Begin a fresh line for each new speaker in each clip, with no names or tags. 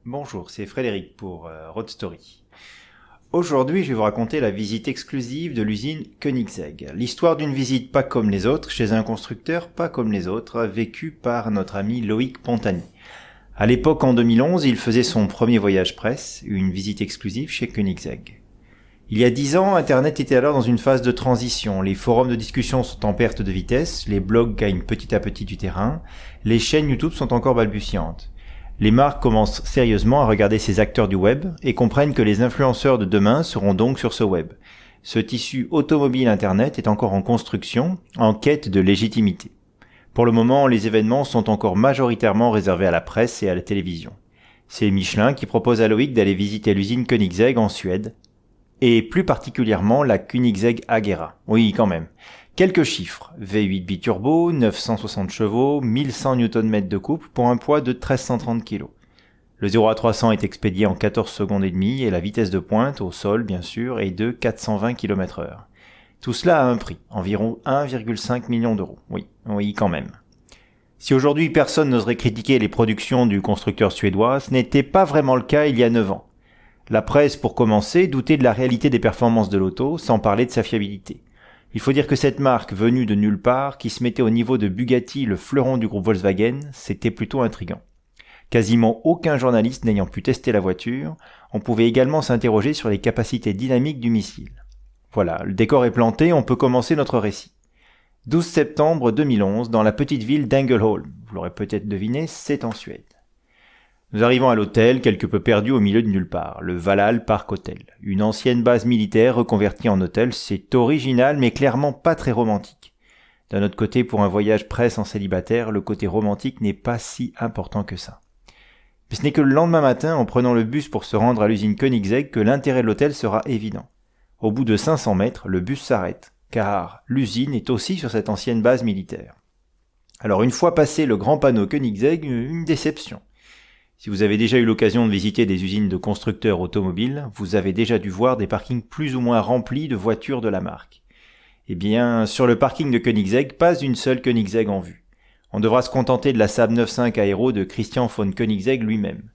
Bonjour, c'est Frédéric pour Road Story. Aujourd'hui, je vais vous raconter la visite exclusive de l'usine Koenigsegg. L'histoire d'une visite pas comme les autres, chez un constructeur pas comme les autres, vécue par notre ami Loïc Pontani. À l'époque, en 2011, il faisait son premier voyage presse, une visite exclusive chez Koenigsegg. Il y a 10 ans, Internet était alors dans une phase de transition. Les forums de discussion sont en perte de vitesse, les blogs gagnent petit à petit du terrain, les chaînes YouTube sont encore balbutiantes. Les marques commencent sérieusement à regarder ces acteurs du web et comprennent que les influenceurs de demain seront donc sur ce web. Ce tissu automobile Internet est encore en construction, en quête de légitimité. Pour le moment, les événements sont encore majoritairement réservés à la presse et à la télévision. C'est Michelin qui propose à Loïc d'aller visiter l'usine Koenigsegg en Suède, et plus particulièrement la Koenigsegg Agera. Oui, quand même. Quelques chiffres. V8 biturbo, 960 chevaux, 1100 Nm de couple pour un poids de 1330 kg. Le 0 à 300 est expédié en 14 secondes et demie et la vitesse de pointe, au sol bien sûr, est de 420 km/h. Tout cela a un prix, environ 1,5 million d'euros. Oui, quand même. Si aujourd'hui personne n'oserait critiquer les productions du constructeur suédois, ce n'était pas vraiment le cas il y a 9 ans. La presse, pour commencer, doutait de la réalité des performances de l'auto, sans parler de sa fiabilité. Il faut dire que cette marque, venue de nulle part, qui se mettait au niveau de Bugatti, le fleuron du groupe Volkswagen, c'était plutôt intriguant. Quasiment aucun journaliste n'ayant pu tester la voiture, on pouvait également s'interroger sur les capacités dynamiques du missile. Voilà, le décor est planté, on peut commencer notre récit. 12 septembre 2011, dans la petite ville d'Ängelholm. Vous l'aurez peut-être deviné, c'est en Suède. Nous arrivons à l'hôtel, quelque peu perdu au milieu de nulle part, le Valhall Park Hotel. Une ancienne base militaire reconvertie en hôtel, c'est original mais clairement pas très romantique. D'un autre côté, pour un voyage presse en célibataire, le côté romantique n'est pas si important que ça. Mais ce n'est que le lendemain matin, en prenant le bus pour se rendre à l'usine Koenigsegg, que l'intérêt de l'hôtel sera évident. Au bout de 500 mètres, le bus s'arrête, car l'usine est aussi sur cette ancienne base militaire. Alors une fois passé le grand panneau Koenigsegg, une déception. Si vous avez déjà eu l'occasion de visiter des usines de constructeurs automobiles, vous avez déjà dû voir des parkings plus ou moins remplis de voitures de la marque. Eh bien, sur le parking de Koenigsegg, pas une seule Koenigsegg en vue. On devra se contenter de la Saab 9.5 Aero de Christian von Koenigsegg lui-même.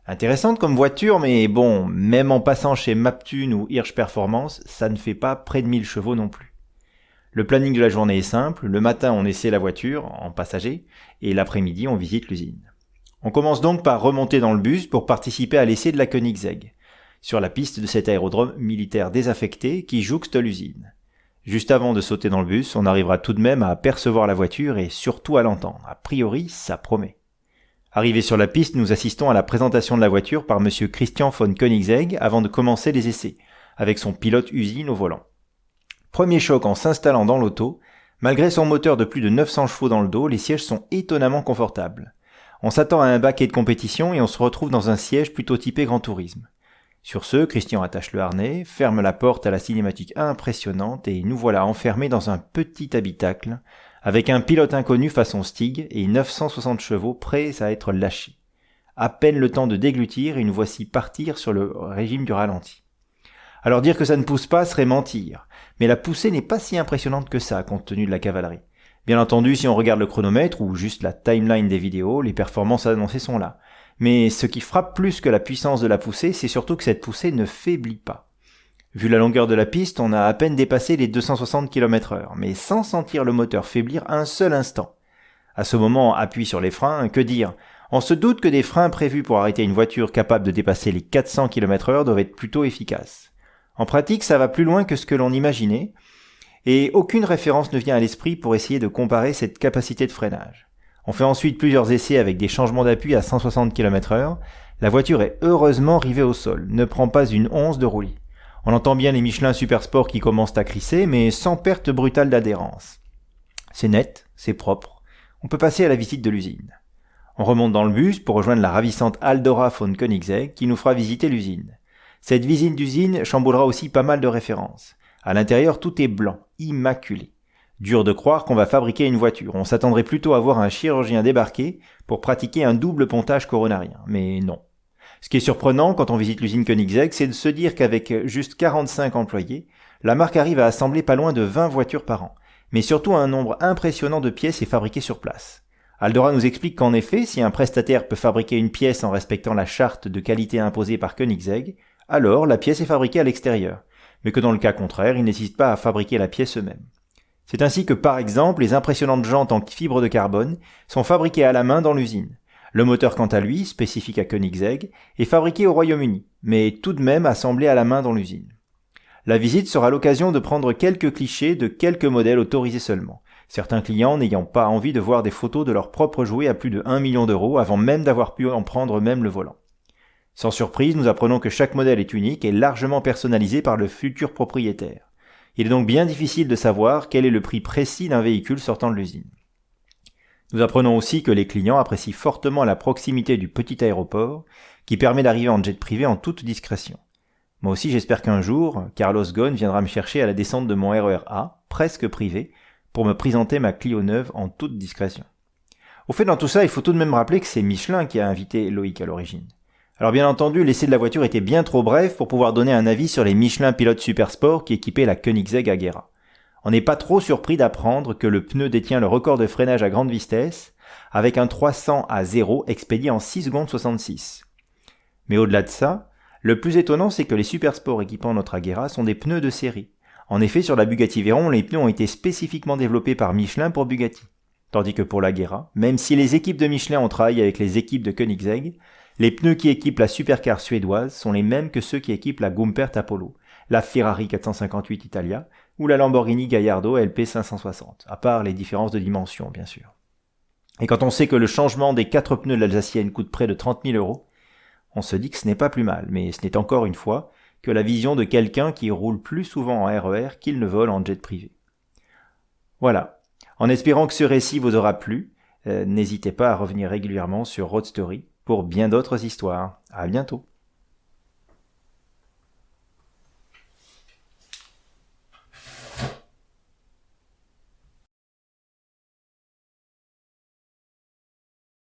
Intéressante comme voiture, mais bon, même en passant chez Maptune ou Hirsch Performance, ça ne fait pas près de 1000 chevaux non plus. Le planning de la journée est simple, le matin on essaie la voiture, en passager, et l'après-midi on visite l'usine. On commence donc par remonter dans le bus pour participer à l'essai de la Koenigsegg, sur la piste de cet aérodrome militaire désaffecté qui jouxte l'usine. Juste avant de sauter dans le bus, on arrivera tout de même à apercevoir la voiture et surtout à l'entendre. A priori, ça promet. Arrivés sur la piste, nous assistons à la présentation de la voiture par monsieur Christian von Koenigsegg avant de commencer les essais, avec son pilote usine au volant. Premier choc en s'installant dans l'auto, malgré son moteur de plus de 900 chevaux dans le dos, les sièges sont étonnamment confortables. On s'attend à un baquet de compétition et on se retrouve dans un siège plutôt typé grand tourisme. Sur ce, Christian attache le harnais, ferme la porte à la cinématique impressionnante et nous voilà enfermés dans un petit habitacle avec un pilote inconnu façon Stig et 960 chevaux prêts à être lâchés. À peine le temps de déglutir et nous voici partir sur le régime du ralenti. Alors dire que ça ne pousse pas serait mentir, mais la poussée n'est pas si impressionnante que ça compte tenu de la cavalerie. Bien entendu, si on regarde le chronomètre ou juste la timeline des vidéos, les performances annoncées sont là. Mais ce qui frappe plus que la puissance de la poussée, c'est surtout que cette poussée ne faiblit pas. Vu la longueur de la piste, on a à peine dépassé les 260 km/h, mais sans sentir le moteur faiblir un seul instant. À ce moment, appuie sur les freins, que dire ? On se doute que des freins prévus pour arrêter une voiture capable de dépasser les 400 km/h doivent être plutôt efficaces. En pratique, ça va plus loin que ce que l'on imaginait, et aucune référence ne vient à l'esprit pour essayer de comparer cette capacité de freinage. On fait ensuite plusieurs essais avec des changements d'appui à 160 km/h. La voiture est heureusement rivée au sol, ne prend pas une once de roulis. On entend bien les Michelin Supersport qui commencent à crisser, mais sans perte brutale d'adhérence. C'est net, c'est propre. On peut passer à la visite de l'usine. On remonte dans le bus pour rejoindre la ravissante Aldora von Koenigsegg qui nous fera visiter l'usine. Cette visite d'usine chamboulera aussi pas mal de références. À l'intérieur, tout est blanc, immaculé. Dur de croire qu'on va fabriquer une voiture. On s'attendrait plutôt à voir un chirurgien débarquer pour pratiquer un double pontage coronarien. Mais non. Ce qui est surprenant quand on visite l'usine Koenigsegg, c'est de se dire qu'avec juste 45 employés, la marque arrive à assembler pas loin de 20 voitures par an. Mais surtout un nombre impressionnant de pièces est fabriqué sur place. Aldora nous explique qu'en effet, si un prestataire peut fabriquer une pièce en respectant la charte de qualité imposée par Koenigsegg, alors la pièce est fabriquée à l'extérieur, mais que dans le cas contraire, ils n'hésitent pas à fabriquer la pièce eux-mêmes. C'est ainsi que, par exemple, les impressionnantes jantes en fibre de carbone sont fabriquées à la main dans l'usine. Le moteur, quant à lui, spécifique à Koenigsegg, est fabriqué au Royaume-Uni, mais tout de même assemblé à la main dans l'usine. La visite sera l'occasion de prendre quelques clichés de quelques modèles autorisés seulement, certains clients n'ayant pas envie de voir des photos de leurs propres jouets à plus de 1 million d'euros avant même d'avoir pu en prendre même le volant. Sans surprise, nous apprenons que chaque modèle est unique et largement personnalisé par le futur propriétaire. Il est donc bien difficile de savoir quel est le prix précis d'un véhicule sortant de l'usine. Nous apprenons aussi que les clients apprécient fortement la proximité du petit aéroport qui permet d'arriver en jet privé en toute discrétion. Moi aussi j'espère qu'un jour, Carlos Ghosn viendra me chercher à la descente de mon RER A, presque privé, pour me présenter ma Clio neuve en toute discrétion. Au fait, dans tout ça, il faut tout de même rappeler que c'est Michelin qui a invité Loïc à l'origine. Alors bien entendu, l'essai de la voiture était bien trop bref pour pouvoir donner un avis sur les Michelin Pilot Supersport qui équipaient la Koenigsegg Agera. On n'est pas trop surpris d'apprendre que le pneu détient le record de freinage à grande vitesse, avec un 300 à 0 expédié en 6 secondes 66. Mais au-delà de ça, le plus étonnant c'est que les Supersports équipant notre Agera sont des pneus de série. En effet, sur la Bugatti Veyron, les pneus ont été spécifiquement développés par Michelin pour Bugatti. Tandis que pour l'Agera, même si les équipes de Michelin ont travaillé avec les équipes de Koenigsegg, les pneus qui équipent la supercar suédoise sont les mêmes que ceux qui équipent la Gumpert Apollo, la Ferrari 458 Italia ou la Lamborghini Gallardo LP 560, à part les différences de dimension bien sûr. Et quand on sait que le changement des 4 pneus de l'Alsacienne coûte près de 30 000 €, on se dit que ce n'est pas plus mal, mais ce n'est encore une fois que la vision de quelqu'un qui roule plus souvent en RER qu'il ne vole en jet privé. Voilà. En espérant que ce récit vous aura plu, n'hésitez pas à revenir régulièrement sur Road Story pour bien d'autres histoires. À bientôt.